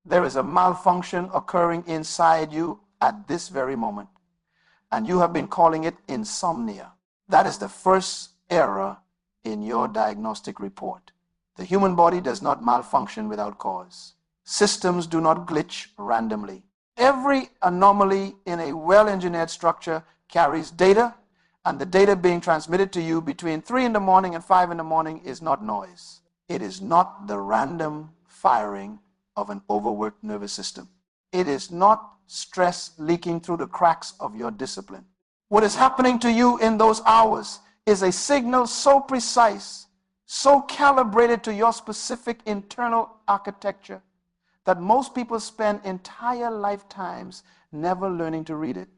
There is a malfunction occurring inside you at this very moment, and you have been calling it insomnia. That is the first error in your diagnostic report. The human body does not malfunction without cause. Systems do not glitch randomly. Every anomaly in a well-engineered structure carries data, and the data being transmitted to you between 3 in the morning and 5 in the morning is not noise. It is not the random firing of an overworked nervous system. It is not stress leaking through the cracks of your discipline. What is happening to you in those hours is a signal so precise, so calibrated to your specific internal architecture, that most people spend entire lifetimes never learning to read it.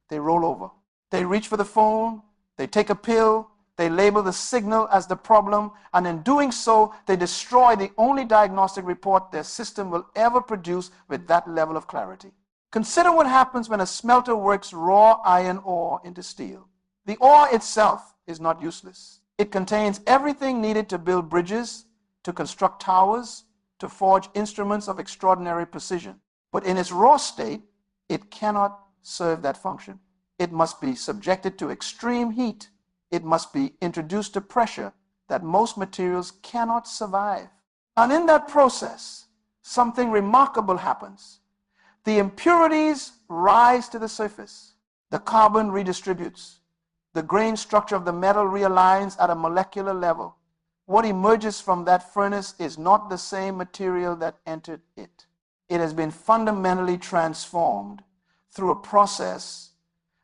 They roll over. They reach for the phone, they take a pill, they label the signal as the problem, and in doing so, they destroy the only diagnostic report their system will ever produce with that level of clarity. Consider what happens when a smelter works raw iron ore into steel. The ore itself is not useless. It contains everything needed to build bridges, to construct towers, to forge instruments of extraordinary precision. But in its raw state, it cannot serve that function. It must be subjected to extreme heat. It must be introduced to pressure that most materials cannot survive. And in that process, something remarkable happens. The impurities rise to the surface. The carbon redistributes. The grain structure of the metal realigns at a molecular level. What emerges from that furnace is not the same material that entered it. It has been fundamentally transformed through a process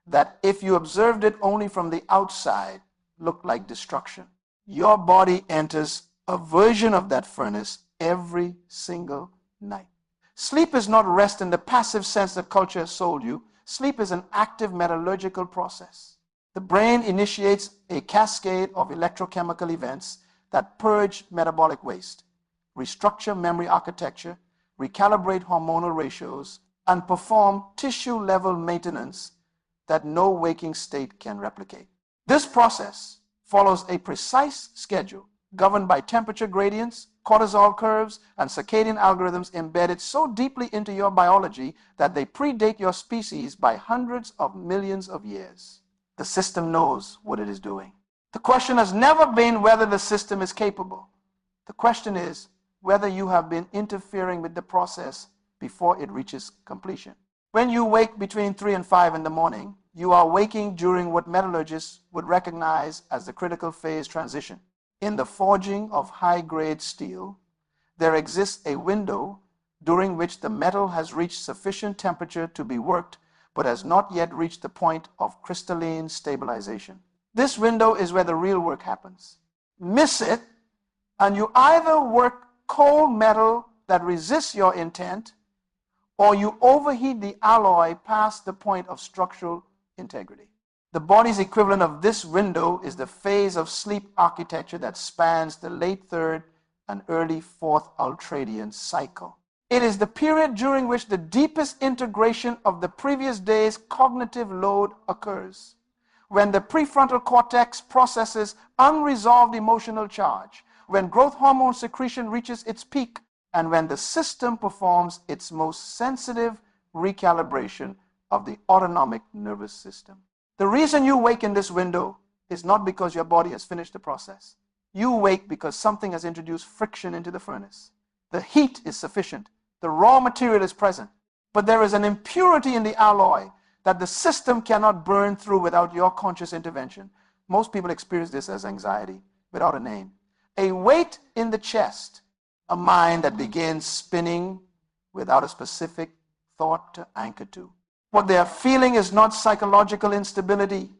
that, if you observed it only from the outside, looked like destruction. Your body enters a version of that furnace every single night. Sleep is not rest in the passive sense that culture has sold you. Sleep is an active metallurgical process. The brain initiates a cascade of electrochemical events that purge metabolic waste, restructure memory architecture, recalibrate hormonal ratios, and perform tissue-level maintenance that no waking state can replicate. This process follows a precise schedule governed by temperature gradients, cortisol curves, and circadian algorithms embedded so deeply into your biology that they predate your species by hundreds of millions of years. The system knows what it is doing. The question has never been whether the system is capable. The question is whether you have been interfering with the process before it reaches completion. When you wake between 3 and 5 in the morning, you are waking during what metallurgists would recognize as the critical phase transition. In the forging of high-grade steel, there exists a window during which the metal has reached sufficient temperature to be worked, but has not yet reached the point of crystalline stabilization. This window is where the real work happens. Miss it, and you either work cold metal that resists your intent, or you overheat the alloy past the point of structural integrity. The body's equivalent of this window is the phase of sleep architecture that spans the late third and early fourth ultradian cycle. It is the period during which the deepest integration of the previous day's cognitive load occurs, when the prefrontal cortex processes unresolved emotional charge, when growth hormone secretion reaches its peak, and when the system performs its most sensitive recalibration of the autonomic nervous system. The reason you wake in this window is not because your body has finished the process. You wake because something has introduced friction into the furnace. The heat is sufficient. The raw material is present. But there is an impurity in the alloy that the system cannot burn through without your conscious intervention. Most people experience this as anxiety without a name. A weight in the chest, a mind that begins spinning without a specific thought to anchor to. What they are feeling is not psychological instability.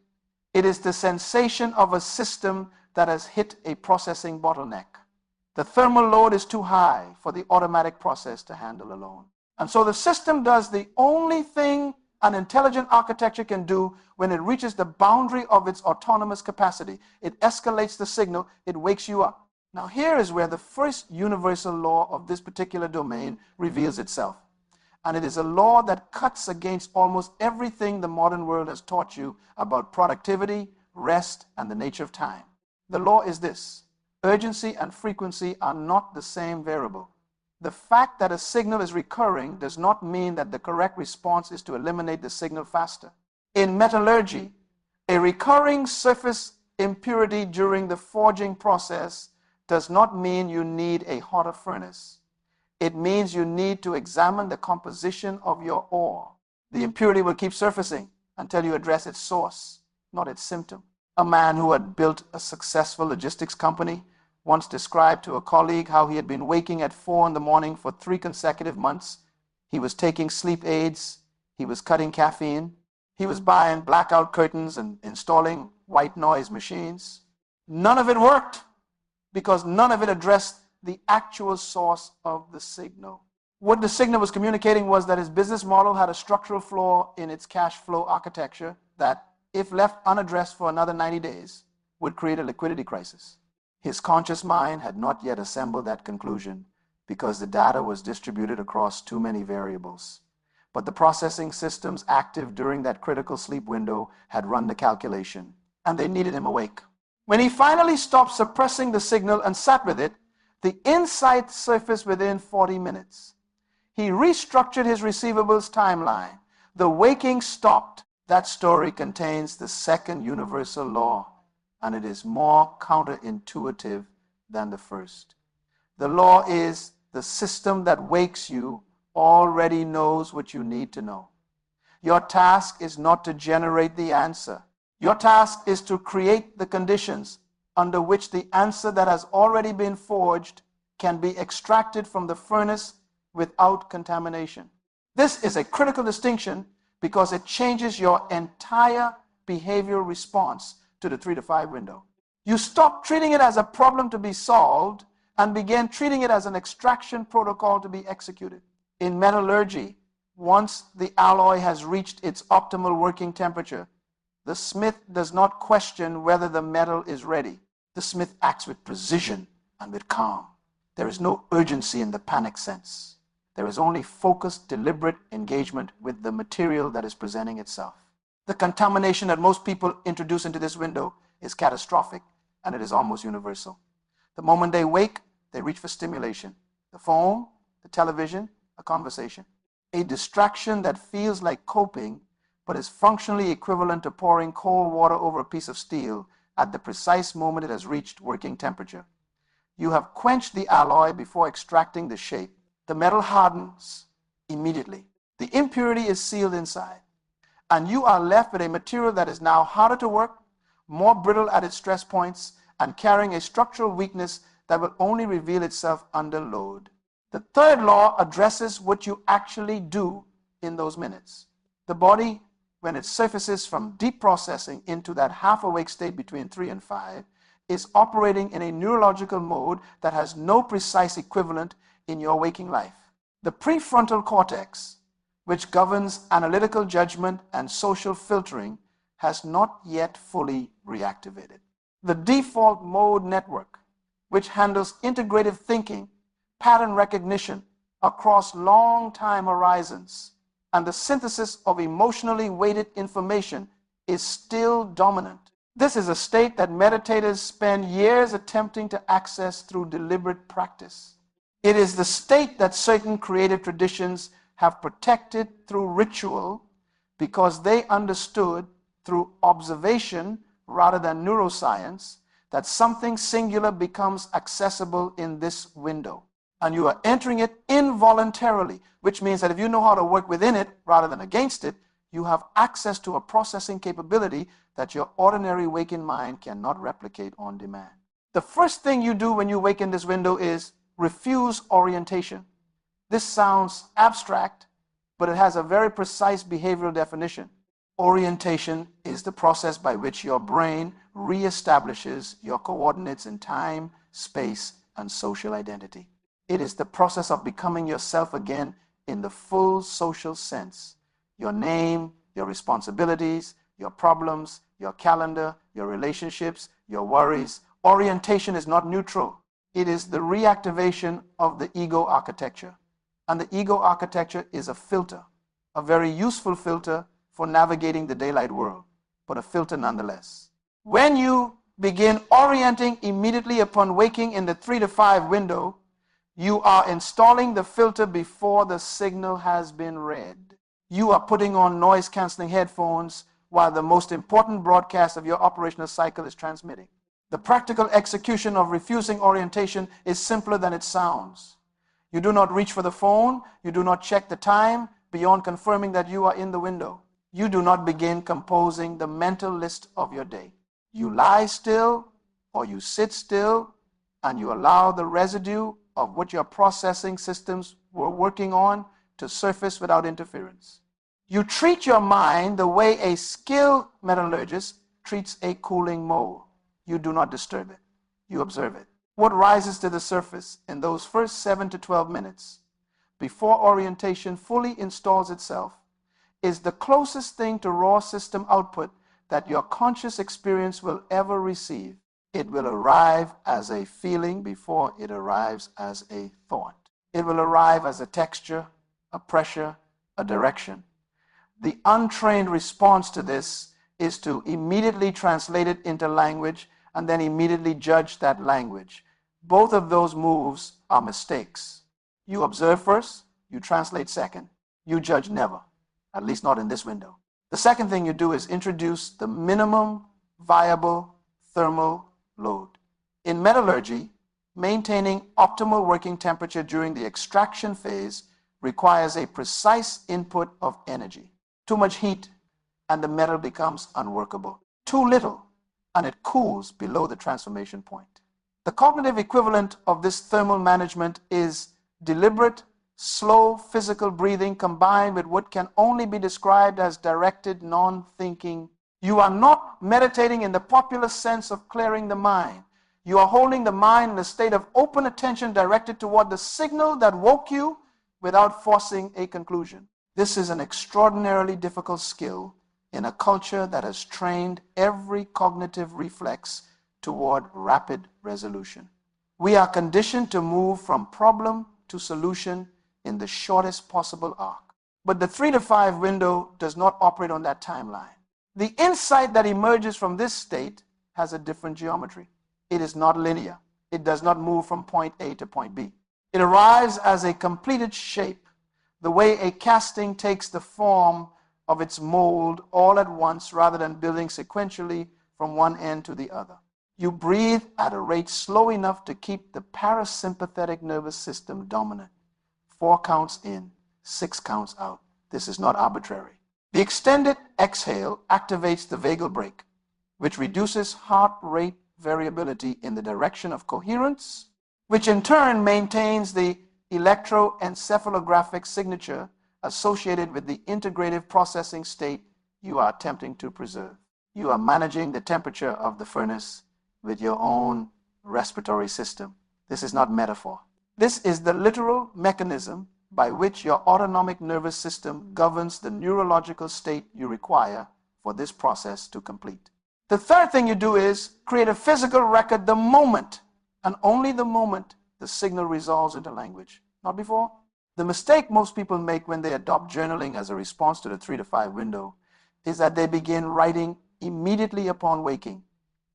It is the sensation of a system that has hit a processing bottleneck. The thermal load is too high for the automatic process to handle alone. And so the system does the only thing an intelligent architecture can do when it reaches the boundary of its autonomous capacity. It escalates the signal, it wakes you up. Now here is where the first universal law of this particular domain reveals itself. And it is a law that cuts against almost everything the modern world has taught you about productivity, rest, and the nature of time. The law is this: urgency and frequency are not the same variable. The fact that a signal is recurring does not mean that the correct response is to eliminate the signal faster. In metallurgy, a recurring surface impurity during the forging process does not mean you need a hotter furnace. It means you need to examine the composition of your ore. The impurity will keep surfacing until you address its source, not its symptom. A man who had built a successful logistics company once described to a colleague how he had been waking at 4 in the morning for 3 consecutive months. He was taking sleep aids. He was cutting caffeine. He was buying blackout curtains and installing white noise machines. None of it worked because none of it addressed the actual source of the signal. What the signal was communicating was that his business model had a structural flaw in its cash flow architecture that, if left unaddressed for another 90 days, would create a liquidity crisis. His conscious mind had not yet assembled that conclusion because the data was distributed across too many variables. But the processing systems active during that critical sleep window had run the calculation, and they needed him awake. When he finally stopped suppressing the signal and sat with it, the insight surfaced within 40 minutes. He restructured his receivables timeline. The waking stopped. That story contains the second universal law, and it is more counterintuitive than the first. The law is the system that wakes you already knows what you need to know. Your task is not to generate the answer. Your task is to create the conditions under which the answer that has already been forged can be extracted from the furnace without contamination. This is a critical distinction because it changes your entire behavioral response to the 3 to 5 window. You stop treating it as a problem to be solved and begin treating it as an extraction protocol to be executed. In metallurgy, once the alloy has reached its optimal working temperature, the smith does not question whether the metal is ready. The smith acts with precision and with calm. There is no urgency in the panic sense. There is only focused, deliberate engagement with the material that is presenting itself. The contamination that most people introduce into this window is catastrophic, and it is almost universal. The moment they wake, they reach for stimulation. The phone, the television, a conversation. A distraction that feels like coping, but is functionally equivalent to pouring cold water over a piece of steel at the precise moment it has reached working temperature. You have quenched the alloy before extracting the shape. The metal hardens immediately. The impurity is sealed inside, and you are left with a material that is now harder to work, more brittle at its stress points, and carrying a structural weakness that will only reveal itself under load. The third law addresses what you actually do in those minutes. The body, when it surfaces from deep processing into that half-awake state between 3 and 5, is operating in a neurological mode that has no precise equivalent in your waking life. The prefrontal cortex, which governs analytical judgment and social filtering, has not yet fully reactivated. The default mode network, which handles integrative thinking, pattern recognition across long time horizons, and the synthesis of emotionally weighted information, is still dominant. This is a state that meditators spend years attempting to access through deliberate practice. It is the state that certain creative traditions have protected through ritual because they understood through observation rather than neuroscience that something singular becomes accessible in this window. And you are entering it involuntarily, which means that if you know how to work within it rather than against it, you have access to a processing capability that your ordinary waking mind cannot replicate on demand. The first thing you do when you wake in this window is refuse orientation. This sounds abstract, but it has a very precise behavioral definition. Orientation is the process by which your brain reestablishes your coordinates in time, space, and social identity. It is the process of becoming yourself again in the full social sense. Your name, your responsibilities, your problems, your calendar, your relationships, your worries. Orientation is not neutral. It is the reactivation of the ego architecture. And the ego architecture is a filter, a very useful filter for navigating the daylight world, but a filter nonetheless. When you begin orienting immediately upon waking in the 3 to 5 window, You are installing the filter before the signal has been read. You are putting on noise-canceling headphones while the most important broadcast of your operational cycle is transmitting. The practical execution of refusing orientation is simpler than it sounds. You do not reach for the phone. You do not check the time beyond confirming that you are in the window. You do not begin composing the mental list of your day. You lie still or you sit still and you allow the residue of what your processing systems were working on to surface without interference. You treat your mind the way a skilled metallurgist treats a cooling mold. You do not disturb it. You observe it. What rises to the surface in those first 7 to 12 minutes before orientation fully installs itself is the closest thing to raw system output that your conscious experience will ever receive. It will arrive as a feeling before it arrives as a thought. It will arrive as a texture, a pressure, a direction. The untrained response to this is to immediately translate it into language and then immediately judge that language. Both of those moves are mistakes. You observe first, you translate second, you judge never, at least not in this window. The second thing you do is introduce the minimum viable thermal load. In metallurgy, maintaining optimal working temperature during the extraction phase requires a precise input of energy. Too much heat and the metal becomes unworkable. Too little and it cools below the transformation point. The cognitive equivalent of this thermal management is deliberate, slow physical breathing combined with what can only be described as directed non-thinking. You are not meditating in the popular sense of clearing the mind. You are holding the mind in a state of open attention directed toward the signal that woke you without forcing a conclusion. This is an extraordinarily difficult skill in a culture that has trained every cognitive reflex toward rapid resolution. We are conditioned to move from problem to solution in the shortest possible arc. But the 3 to 5 window does not operate on that timeline. The insight that emerges from this state has a different geometry. It is not linear. It does not move from point A to point B. It arrives as a completed shape, the way a casting takes the form of its mold all at once rather than building sequentially from one end to the other. You breathe at a rate slow enough to keep the parasympathetic nervous system dominant. 4 counts in, 6 counts out. This is not arbitrary. The extended exhale activates the vagal brake, which reduces heart rate variability in the direction of coherence, which in turn maintains the electroencephalographic signature associated with the integrative processing state you are attempting to preserve. You are managing the temperature of the furnace with your own respiratory system. This is not metaphor. This is the literal mechanism by which your autonomic nervous system governs the neurological state you require for this process to complete. The third thing you do is create a physical record the moment, and only the moment, the signal resolves into language, not before. The mistake most people make when they adopt journaling as a response to the 3 to 5 window is that they begin writing immediately upon waking.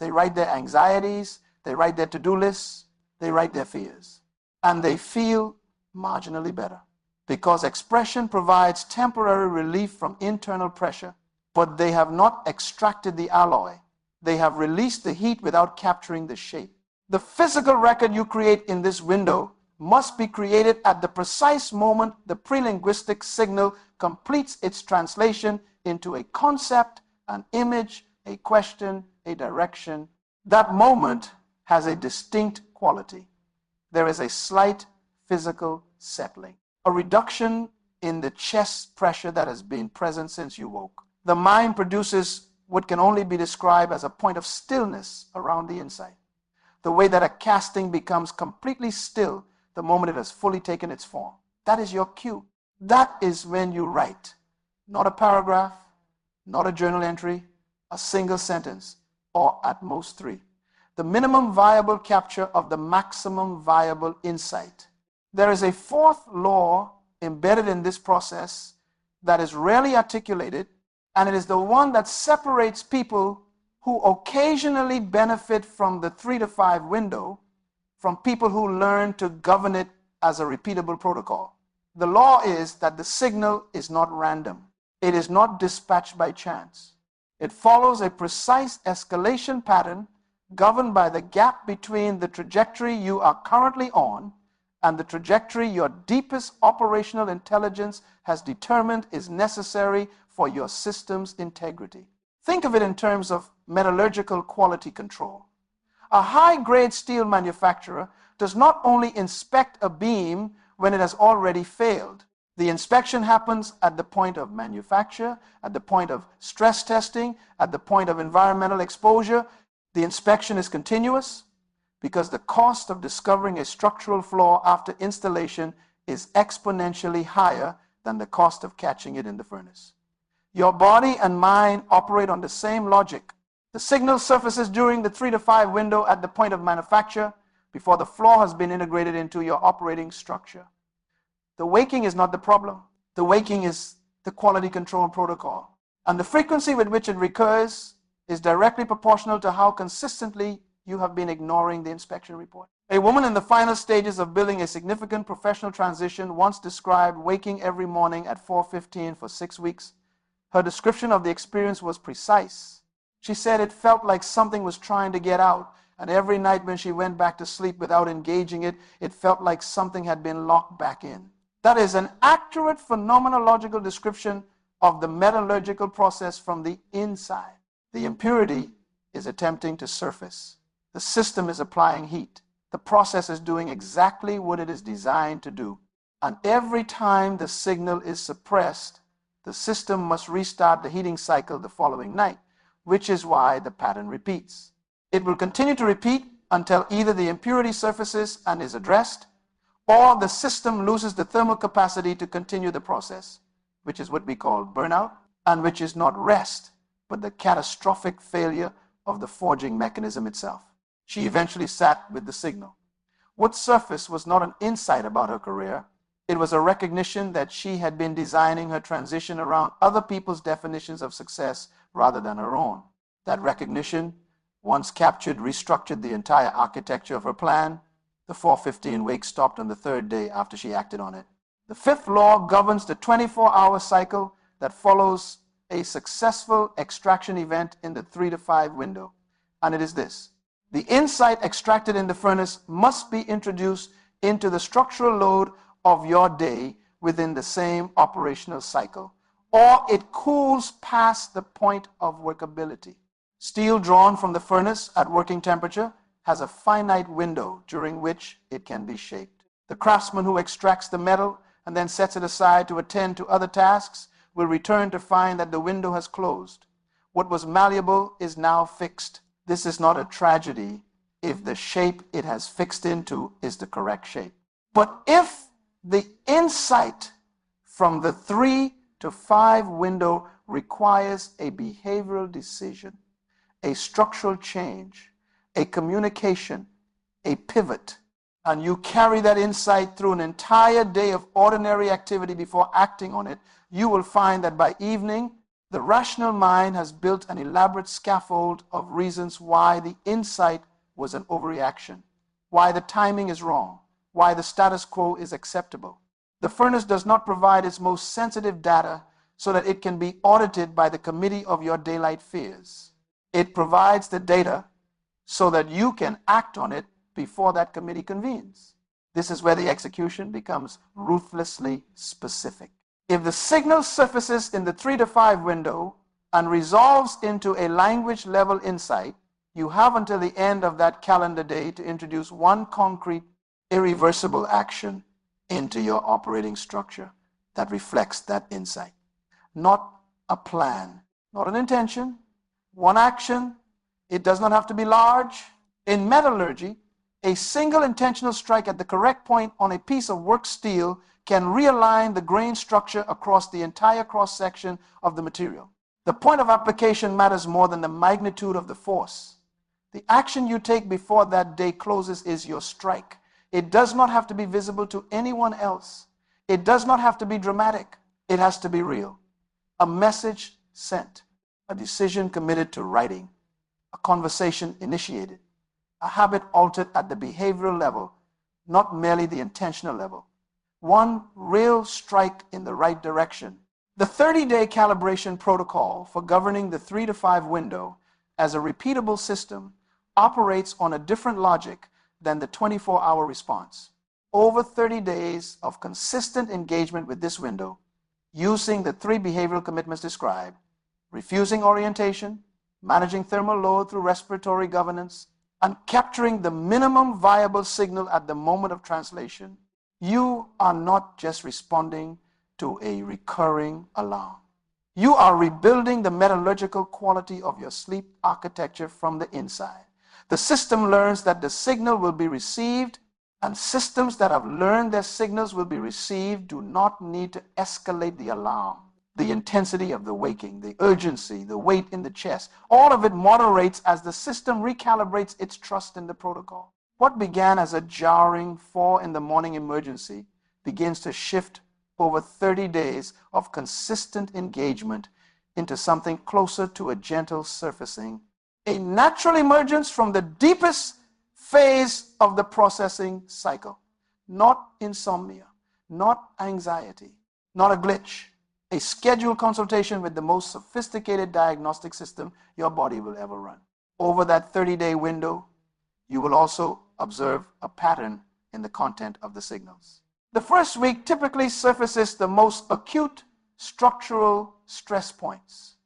They write their anxieties, they write their to-do lists, they write their fears, and they feel marginally better because expression provides temporary relief from internal pressure, but they have not extracted the alloy. They have released the heat without capturing the shape. The physical record you create in this window must be created at the precise moment the prelinguistic signal completes its translation into a concept, an image, a question, a direction. That moment has a distinct quality. There is a slight physical settling, a reduction in the chest pressure that has been present since you woke. The mind produces what can only be described as a point of stillness around the insight, the way that a casting becomes completely still the moment it has fully taken its form. That is your cue. That is when you write. Not a paragraph, not a journal entry, a single sentence, or at most 3. The minimum viable capture of the maximum viable insight. There is a 4th law embedded in this process that is rarely articulated, and it is the one that separates people who occasionally benefit from the 3 to 5 window from people who learn to govern it as a repeatable protocol. The law is that the signal is not random. It is not dispatched by chance. It follows a precise escalation pattern governed by the gap between the trajectory you are currently on and the trajectory your deepest operational intelligence has determined is necessary for your system's integrity. Think of it in terms of metallurgical quality control. A high-grade steel manufacturer does not only inspect a beam when it has already failed. The inspection happens at the point of manufacture, at the point of stress testing, at the point of environmental exposure. The inspection is continuous because the cost of discovering a structural flaw after installation is exponentially higher than the cost of catching it in the furnace. Your body and mind operate on the same logic. The signal surfaces during the 3 to 5 window at the point of manufacture before the flaw has been integrated into your operating structure. The waking is not the problem. The waking is the quality control protocol. And the frequency with which it recurs is directly proportional to how consistently you have been ignoring the inspection report. A woman in the final stages of building a significant professional transition once described waking every morning at 4:15 for 6 weeks. Her description of the experience was precise. She said it felt like something was trying to get out, and every night when she went back to sleep without engaging it, it felt like something had been locked back in. That is an accurate phenomenological description of the metallurgical process from the inside. The impurity is attempting to surface. The system is applying heat. The process is doing exactly what it is designed to do. And every time the signal is suppressed, the system must restart the heating cycle the following night, which is why the pattern repeats. It will continue to repeat until either the impurity surfaces and is addressed, or the system loses the thermal capacity to continue the process, which is what we call burnout, and which is not rest, but the catastrophic failure of the forging mechanism itself. She eventually sat with the signal. What surfaced was not an insight about her career. It was a recognition that she had been designing her transition around other people's definitions of success rather than her own. That recognition, once captured, restructured the entire architecture of her plan. The 4:15 wake stopped on the 3rd day after she acted on it. The 5th law governs the 24-hour cycle that follows a successful extraction event in the 3 to 5 window. And it is this: the insight extracted in the furnace must be introduced into the structural load of your day within the same operational cycle, or it cools past the point of workability. Steel drawn from the furnace at working temperature has a finite window during which it can be shaped. The craftsman who extracts the metal and then sets it aside to attend to other tasks will return to find that the window has closed. What was malleable is now fixed. This is not a tragedy if the shape it has fixed into is the correct shape. But if the insight from the 3 to 5 window requires a behavioral decision, a structural change, a communication, a pivot, and you carry that insight through an entire day of ordinary activity before acting on it, you will find that by evening, the rational mind has built an elaborate scaffold of reasons why the insight was an overreaction, why the timing is wrong, why the status quo is acceptable. The furnace does not provide its most sensitive data so that it can be audited by the committee of your daylight fears. It provides the data so that you can act on it before that committee convenes. This is where the execution becomes ruthlessly specific. If the signal surfaces in the 3 to 5 window and resolves into a language level insight, you have until the end of that calendar day to introduce one concrete, irreversible action into your operating structure that reflects that insight. Not a plan, not an intention, one action. It does not have to be large. In metallurgy, a single intentional strike at the correct point on a piece of work steel can realign the grain structure across the entire cross-section of the material. The point of application matters more than the magnitude of the force. The action you take before that day closes is your strike. It does not have to be visible to anyone else. It does not have to be dramatic. It has to be real. A message sent, a decision committed to writing, a conversation initiated, a habit altered at the behavioral level not merely the intentional level. One real strike in the right direction. The 30-day calibration protocol for governing the 3 to 5 window as a repeatable system operates on a different logic than the 24-hour response. Over 30 days of consistent engagement with this window, using the 3 behavioral commitments described, refusing orientation, managing thermal load through respiratory governance, and capturing the minimum viable signal at the moment of translation, you are not just responding to a recurring alarm. You are rebuilding the metallurgical quality of your sleep architecture from the inside. The system learns that the signal will be received, and systems that have learned their signals will be received do not need to escalate the alarm, the intensity of the waking, the urgency, the weight in the chest. All of it moderates as the system recalibrates its trust in the protocol. What began as a jarring 4 in the morning emergency begins to shift over 30 days of consistent engagement into something closer to a gentle surfacing, a natural emergence from the deepest phase of the processing cycle. Not insomnia, not anxiety, not a glitch, a scheduled consultation with the most sophisticated diagnostic system your body will ever run. Over that 30-day window, you will also observe a pattern in the content of the signals. The first week typically surfaces the most acute structural stress points,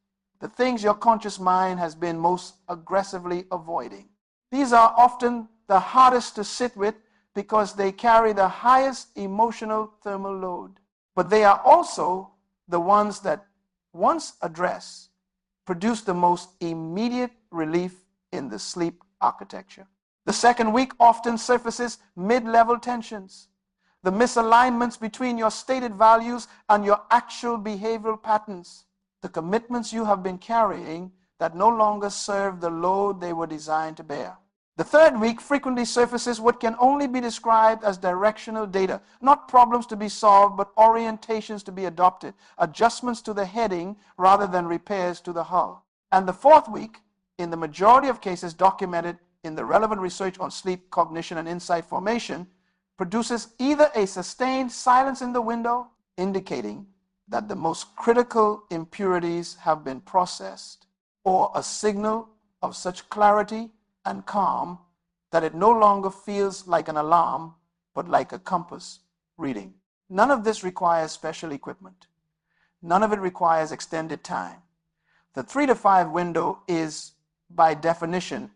the things your conscious mind has been most aggressively avoiding. These are often the hardest to sit with because they carry the highest emotional thermal load. But they are also the ones that, once addressed, produce the most immediate relief in the sleep architecture. The second week often surfaces mid-level tensions, the misalignments between your stated values and your actual behavioral patterns, the commitments you have been carrying that no longer serve the load they were designed to bear. The third week frequently surfaces what can only be described as directional data, not problems to be solved, but orientations to be adopted, adjustments to the heading rather than repairs to the hull. And the fourth week, in the majority of cases documented in the relevant research on sleep, cognition, and insight formation, produces either a sustained silence in the window, indicating that the most critical impurities have been processed, or a signal of such clarity and calm that it no longer feels like an alarm, but like a compass reading. None of this requires special equipment. None of it requires extended time. The 3 to 5 window is, by definition,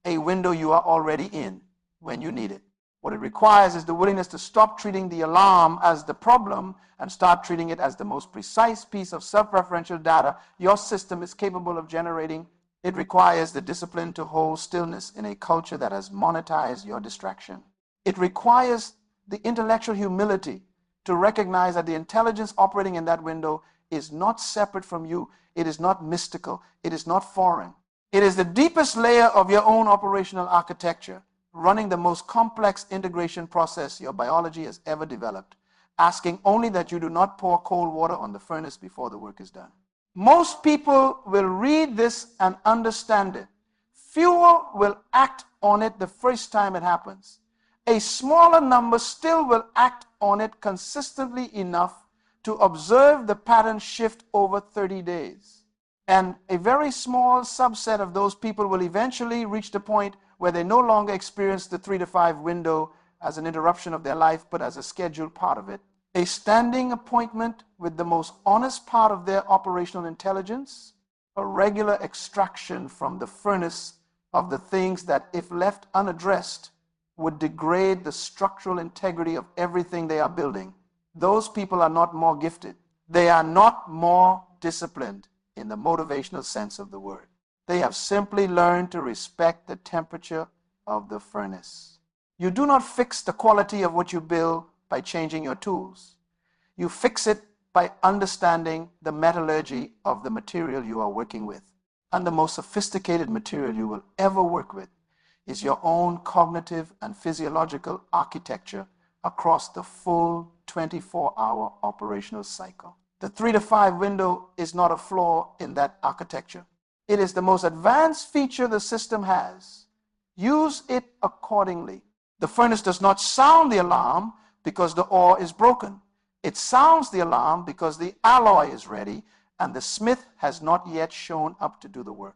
a window you are already in when you need it. What it requires is the willingness to stop treating the alarm as the problem and start treating it as the most precise piece of self-referential data your system is capable of generating. It requires the discipline to hold stillness in a culture that has monetized your distraction. It requires the intellectual humility to recognize that the intelligence operating in that window is not separate from you. It is not mystical. It is not foreign. It is the deepest layer of your own operational architecture, running the most complex integration process your biology has ever developed, asking only that you do not pour cold water on the furnace before the work is done. Most people will read this and understand it. Fewer will act on it the first time it happens. A smaller number still will act on it consistently enough to observe the pattern shift over 30 days. And a very small subset of those people will eventually reach the point where they no longer experience the 3 to 5 window as an interruption of their life, but as a scheduled part of it. A standing appointment with the most honest part of their operational intelligence, a regular extraction from the furnace of the things that, if left unaddressed, would degrade the structural integrity of everything they are building. Those people are not more gifted. They are not more disciplined in the motivational sense of the word. They have simply learned to respect the temperature of the furnace. You do not fix the quality of what you build by changing your tools. You fix it by understanding the metallurgy of the material you are working with. And the most sophisticated material you will ever work with is your own cognitive and physiological architecture across the full 24-hour operational cycle. The 3 to 5 window is not a flaw in that architecture. It is the most advanced feature the system has. Use it accordingly. The furnace does not sound the alarm because the ore is broken. It sounds the alarm because the alloy is ready and the smith has not yet shown up to do the work.